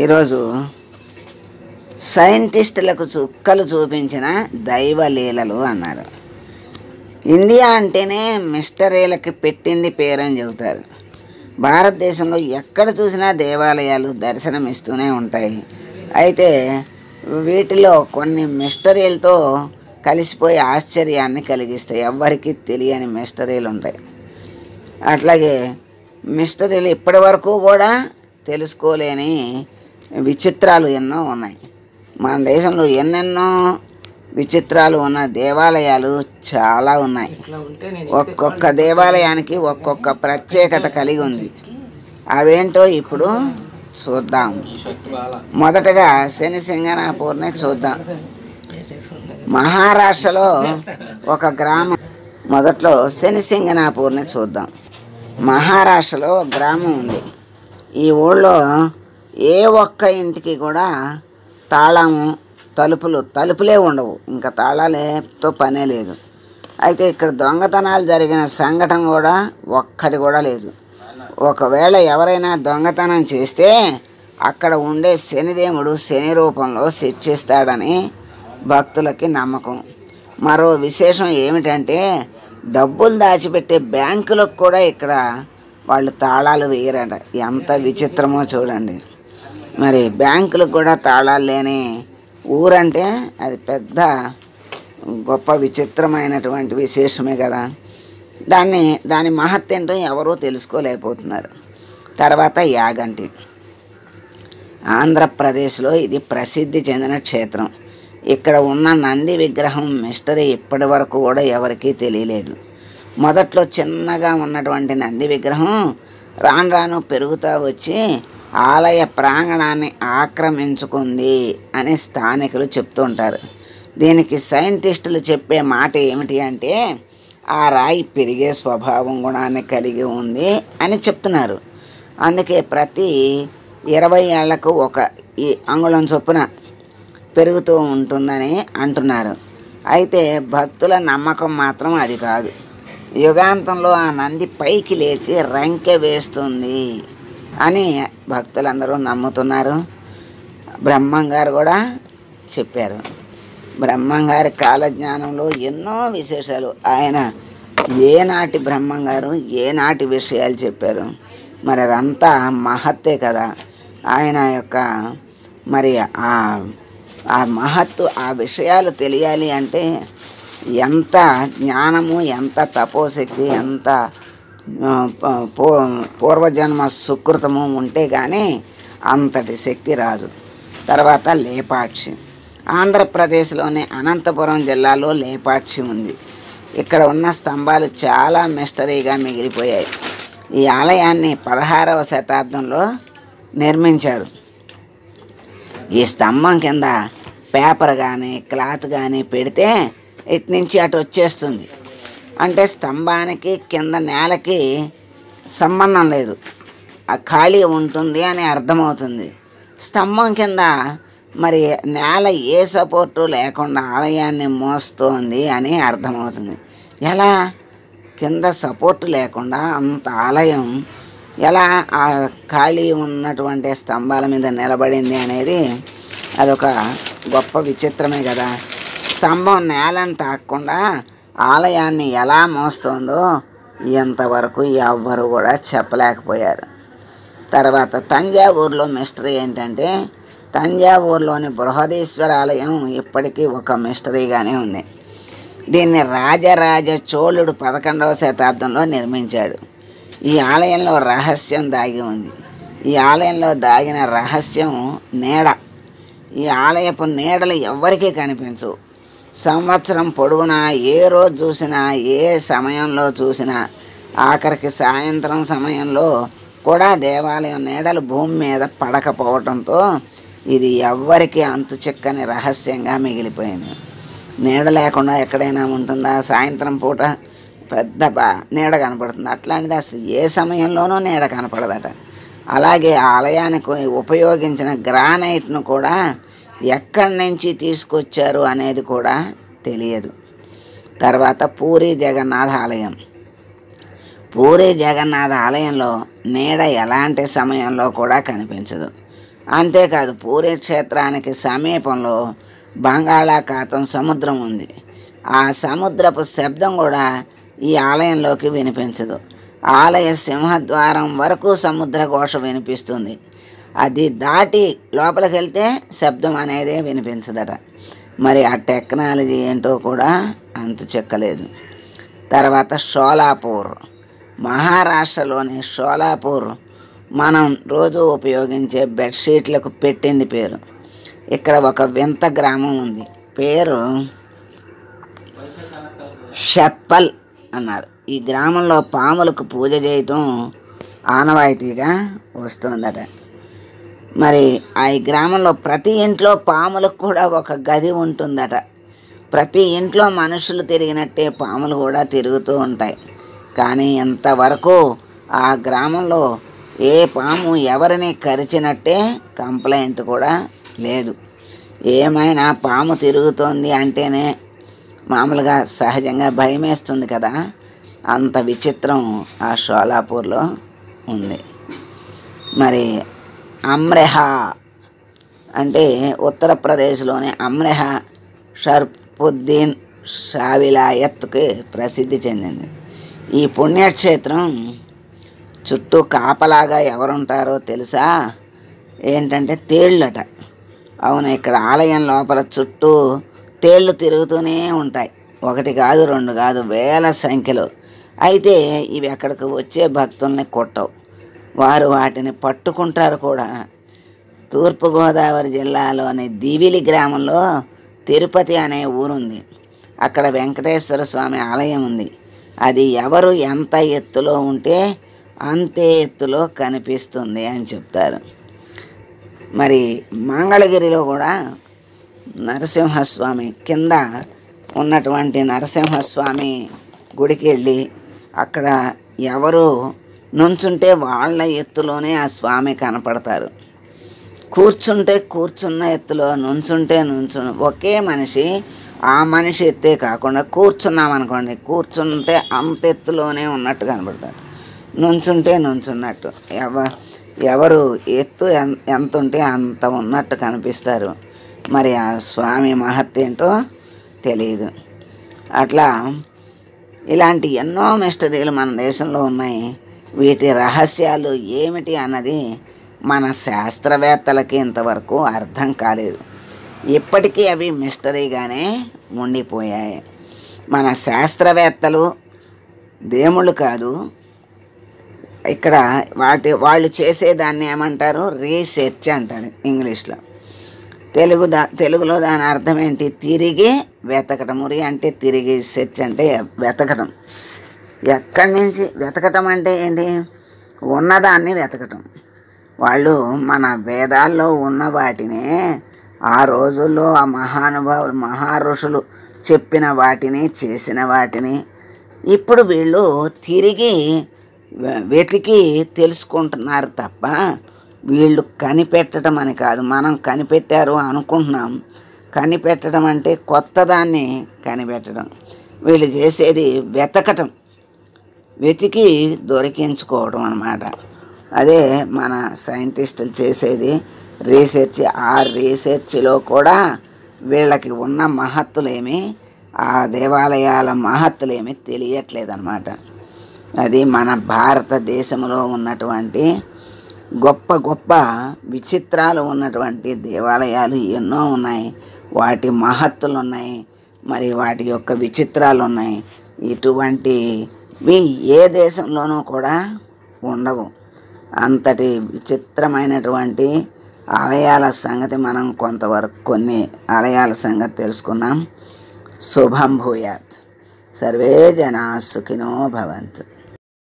ఈరోజు సైంటిస్టులకు చుక్కలు చూపించిన దైవలీలలు అన్నారు. ఇండియా అంటేనే మిస్టరీలకి పెట్టింది పేరని చెబుతారు. భారతదేశంలో ఎక్కడ చూసినా దేవాలయాలు దర్శనమిస్తూనే ఉంటాయి. అయితే వీటిలో కొన్ని మిస్టరీలతో కలిసిపోయి ఆశ్చర్యాన్ని కలిగిస్తాయి. ఎవ్వరికీ తెలియని మిస్టరీలు ఉంటాయి. అట్లాగే మిస్టరీలు ఇప్పటి వరకు కూడా తెలుసుకోలేని విచిత్రాలు ఎన్నో ఉన్నాయి. మన దేశంలో ఎన్నెన్నో విచిత్రాలు ఉన్న దేవాలయాలు చాలా ఉన్నాయి. ఒక్కొక్క దేవాలయానికి ఒక్కొక్క ప్రత్యేకత కలిగి ఉంది. అవేంటో ఇప్పుడు చూద్దాం. మొదటగా శనిసింగనాపూర్ని చూద్దాం. మహారాష్ట్రలో ఒక గ్రామం. మొదట్లో శనిసింగనాపూర్ని చూద్దాం. మహారాష్ట్రలో గ్రామం ఉంది. ఈ ఊళ్ళో ఏ ఒక్క ఇంటికి కూడా తాళము తలుపులే ఉండవు. ఇంకా తాళాలతో పనే లేదు. అయితే ఇక్కడ దొంగతనాలు జరిగిన సంఘటన కూడా ఒక్కటి కూడా లేదు. ఒకవేళ ఎవరైనా దొంగతనం చేస్తే అక్కడ ఉండే శనిదేవుడు శని రూపంలో శిక్షిస్తాడని భక్తులకి నమ్మకం. మరో విశేషం ఏమిటంటే డబ్బులు దాచిపెట్టే బ్యాంకులకు కూడా ఇక్కడ వాళ్ళు తాళాలు వేయరట. ఎంత విచిత్రమో చూడండి. మరి బ్యాంకులకు కూడా తాళాలు లేని ఊరంటే అది పెద్ద గొప్ప విచిత్రమైనటువంటి విశేషమే కదా. దాని మహత్తేంటో ఎవరూ తెలుసుకోలేకపోతున్నారు. తర్వాత యాగంటి. ఆంధ్రప్రదేశ్లో ఇది ప్రసిద్ధి చెందిన క్షేత్రం. ఇక్కడ ఉన్న నంది విగ్రహం మిస్టరీ ఇప్పటి వరకు కూడా ఎవరికీ తెలియలేదు. మొదట్లో చిన్నగా ఉన్నటువంటి నంది విగ్రహం రాను రాను పెరుగుతూ వచ్చి ఆలయ ప్రాంగణాన్ని ఆక్రమించుకుంది అని స్థానికులు చెప్తుంటారు. దీనికి సైంటిస్టులు చెప్పే మాట ఏమిటి అంటే ఆ రాయి పెరిగే స్వభావం గుణాన్ని కలిగి ఉంది అని చెప్తున్నారు. అందుకే ప్రతి 20 ఏళ్లకు ఒక అంగుళం చొప్పున పెరుగుతూ ఉంటుందని అంటున్నారు. అయితే భక్తుల నమ్మకం మాత్రం అది కాదు. యుగాంతంలో ఆ నంది పైకి లేచి రంకె వేస్తుంది అని భక్తులందరూ నమ్ముతున్నారు. బ్రహ్మంగారు కూడా చెప్పారు. బ్రహ్మంగారి కాలజ్ఞానంలో ఎన్నో విశేషాలు. ఆయన ఏనాటి బ్రహ్మంగారు ఏనాటి విషయాలు చెప్పారు. మరి అదంతా మహత్తే కదా. ఆయన యొక్క మరి ఆ మహత్తు ఆ విషయాలు తెలియాలి అంటే ఎంత జ్ఞానము, ఎంత తపోశక్తి, ఎంత పూర్వజన్మ సుకృతము ఉంటే కానీ అంతటి శక్తి రాదు. తర్వాత లేపాక్షి. ఆంధ్రప్రదేశ్లోని అనంతపురం జిల్లాలో లేపాక్షి ఉంది. ఇక్కడ ఉన్న స్తంభాలు చాలా మిస్టరీగా మిగిలిపోయాయి. ఈ ఆలయాన్ని 16వ శతాబ్దంలో నిర్మించారు. ఈ స్తంభం కింద పేపర్ కానీ క్లాత్ కానీ పెడితే ఇటు నుంచి అటు వచ్చేస్తుంది. అంటే స్తంభానికి కింద నేలకి సంబంధం లేదు, ఆ ఖాళీ ఉంటుంది అని అర్థమవుతుంది. స్తంభం కింద మరి నేల ఏ సపోర్టు లేకుండా ఆలయాన్ని మోస్తోంది అని అర్థమవుతుంది. ఎలా కింద సపోర్టు లేకుండా అంత ఆలయం ఎలా ఆ ఖాళీ ఉన్నటువంటి స్తంభాల మీద నిలబడింది అనేది అదొక గొప్ప విచిత్రమే కదా. స్తంభం నేలను తాకకుండా ఆలయాన్ని ఎలా మోస్తుందో ఇంతవరకు ఎవ్వరు కూడా చెప్పలేకపోయారు. తర్వాత తంజావూరులో మిస్టరీ ఏంటంటే తంజావూరులోని బృహదీశ్వర ఆలయం ఇప్పటికీ ఒక మిస్టరీగానే ఉంది. దీన్ని రాజరాజ చోళుడు 11వ శతాబ్దంలో నిర్మించాడు. ఈ ఆలయంలో రహస్యం దాగి ఉంది. ఈ ఆలయంలో దాగిన రహస్యం నీడ. ఈ ఆలయపు నీడలు ఎవ్వరికీ కనిపించవు. సంవత్సరం పొడవునా ఏ రోజు చూసినా ఏ సమయంలో చూసినా ఆఖరికి సాయంత్రం సమయంలో కూడా దేవాలయం నీడలు భూమి మీద పడకపోవడంతో ఇది ఎవ్వరికీ అంతు చిక్కని రహస్యంగా మిగిలిపోయింది. నీడ లేకుండా ఎక్కడైనా ఉంటుందా? సాయంత్రం పూట పెద్ద నీడ కనపడుతుంది. అట్లాంటిది అసలు ఏ సమయంలోనూ నీడ కనపడదట. అలాగే ఆలయానికి ఉపయోగించిన గ్రానైట్ను కూడా ఎక్కడి నుంచి తీసుకొచ్చారు అనేది కూడా తెలియదు. తర్వాత పూరీ జగన్నాథ ఆలయం. పూరీ జగన్నాథ ఆలయంలో నీడ ఎలాంటి సమయంలో కూడా కనిపించదు. అంతేకాదు పూరీ క్షేత్రానికి సమీపంలో బంగాళాఖాతం సముద్రం ఉంది. ఆ సముద్రపు శబ్దం కూడా ఈ ఆలయంలోకి వినిపించదు. ఆలయ సింహద్వారం వరకు సముద్ర ఘోష వినిపిస్తుంది. అది దాటి లోపలికి వెళ్తే శబ్దం అనేదే వినిపించదట. మరి ఆ టెక్నాలజీ ఏంటో కూడా అంతు చెక్కలేదు. తర్వాత షోలాపూర్, మహారాష్ట్రలోని షోలాపూర్ మనం రోజు ఉపయోగించే బెడ్షీట్లకు పెట్టింది పేరు. ఇక్కడ ఒక వింత గ్రామం ఉంది, పేరు షత్పల్ అన్నారు. ఈ గ్రామంలో పాములకు పూజ చేయటం ఆనవాయితీగా వస్తుందట. మరి ఆ ఈ గ్రామంలో ప్రతి ఇంట్లో పాములకు కూడా ఒక గది ఉంటుందట. ప్రతి ఇంట్లో మనుషులు తిరిగినట్టే పాములు కూడా తిరుగుతూ ఉంటాయి. కానీ ఇంతవరకు ఆ గ్రామంలో ఏ పాము ఎవరిని కరిచినట్టే కంప్లైంట్ కూడా లేదు. ఏమైనా పాము తిరుగుతోంది అంటేనే మామూలుగా సహజంగా భయమేస్తుంది కదా, అంత విచిత్రం ఆ షోలాపూర్లో ఉంది. మరి అమ్రెహా అంటే ఉత్తరప్రదేశ్లోని అమ్రెహా షర్ఫుద్దీన్ షా విలాయత్కి ప్రసిద్ధి చెందింది. ఈ పుణ్యక్షేత్రం చుట్టూ కాపలాగా ఎవరుంటారో తెలుసా? ఏంటంటే తేళ్ళట. అవును, ఇక్కడ ఆలయం లోపల చుట్టూ తేళ్ళు తిరుగుతూనే ఉంటాయి. ఒకటి కాదు, రెండు కాదు, వేల సంఖ్యలో. అయితే ఇవి అక్కడికి వచ్చే భక్తుల్ని కొట్టవు, వారు వాటిని పట్టుకుంటారు కూడా. తూర్పుగోదావరి జిల్లాలోని దివిలి గ్రామంలో తిరుపతి అనే ఊరుంది. అక్కడ వెంకటేశ్వర స్వామి ఆలయం ఉంది. అది ఎవరు ఎంత ఎత్తులో ఉంటే అంతే ఎత్తులో కనిపిస్తుంది అని చెప్తారు. మరి మంగళగిరిలో కూడా నరసింహస్వామి కింద ఉన్నటువంటి నరసింహస్వామి గుడికి వెళ్ళి అక్కడ ఎవరు నుంచుంటే వాళ్ళ ఎత్తులోనే ఆ స్వామి కనపడతారు. కూర్చుంటే కూర్చున్న ఎత్తులో, నుంచుంటే ఒకే మనిషి ఆ మనిషి ఎత్తే కాకుండా కూర్చున్నామనుకోండి, కూర్చుంటే అంత ఎత్తులోనే ఉన్నట్టు కనపడతారు. నుంచుంటే నుంచున్నట్టు, ఎవరు ఎత్తు ఎంత ఉంటే అంత ఉన్నట్టు కనిపిస్తారు. మరి ఆ స్వామి మహత్యం ఏంటో తెలియదు. అట్లా ఇలాంటి ఎన్నో మిస్టరీలు మన దేశంలో ఉన్నాయి. వీటి రహస్యాలు ఏమిటి అన్నది మన శాస్త్రవేత్తలకి ఇంతవరకు అర్థం కాలేదు. ఇప్పటికీ అవి మిస్టరీగానే ఉండిపోయాయి. మన శాస్త్రవేత్తలు దేవుళ్ళు కాదు, ఇక్కడ వాళ్ళు చేసేదాన్ని ఏమంటారు? రీసెర్చ్ అంటారు ఇంగ్లీష్లో. తెలుగులో దాని అర్థం ఏంటి? తిరిగి వెతకటం. రీ అంటే తిరిగి, సెర్చ్ అంటే వెతకటం. ఎక్కడి నుంచి వెతకటం అంటే ఏంటి? ఉన్నదాన్ని వెతకటం. వాళ్ళు మన వేదాల్లో ఉన్న వాటినే, ఆ రోజుల్లో ఆ మహానుభావులు మహారుషులు చెప్పిన వాటిని, చేసిన వాటిని ఇప్పుడు వీళ్ళు తిరిగి వెతికి తెలుసుకుంటున్నారు తప్ప వీళ్ళు కనిపెట్టడం అని కాదు. మనం కనిపెట్టారు అనుకుంటున్నాం. కనిపెట్టడం అంటే కొత్త దాన్ని కనిపెట్టడం. వీళ్ళు చేసేది వెతకటం, వెతికి దొరికించుకోవడం అన్నమాట. అదే మన సైంటిస్టులు చేసేది రీసెర్చ్. ఆ రీసెర్చ్లో కూడా వీళ్ళకి ఉన్న మహత్తులేమి, ఆ దేవాలయాల మహత్తులేమి తెలియట్లేదన్నమాట. అది మన భారతదేశంలో ఉన్నటువంటి గొప్ప గొప్ప విచిత్రాలు ఉన్నటువంటి దేవాలయాలు ఎన్నో ఉన్నాయి. వాటి మహత్తులు ఉన్నాయి, మరి వాటి యొక్క విచిత్రాలు ఉన్నాయి. ఇటువంటివి ఏ దేశంలోనూ కూడా ఉండవు. అంతటి విచిత్రమైనటువంటి ఆలయాల సంగతి మనం కొంతవరకు కొన్ని ఆలయాల సంగతి తెలుసుకున్నాం. శుభం భూయాత్. సర్వే జనా సుఖినో భవంతు.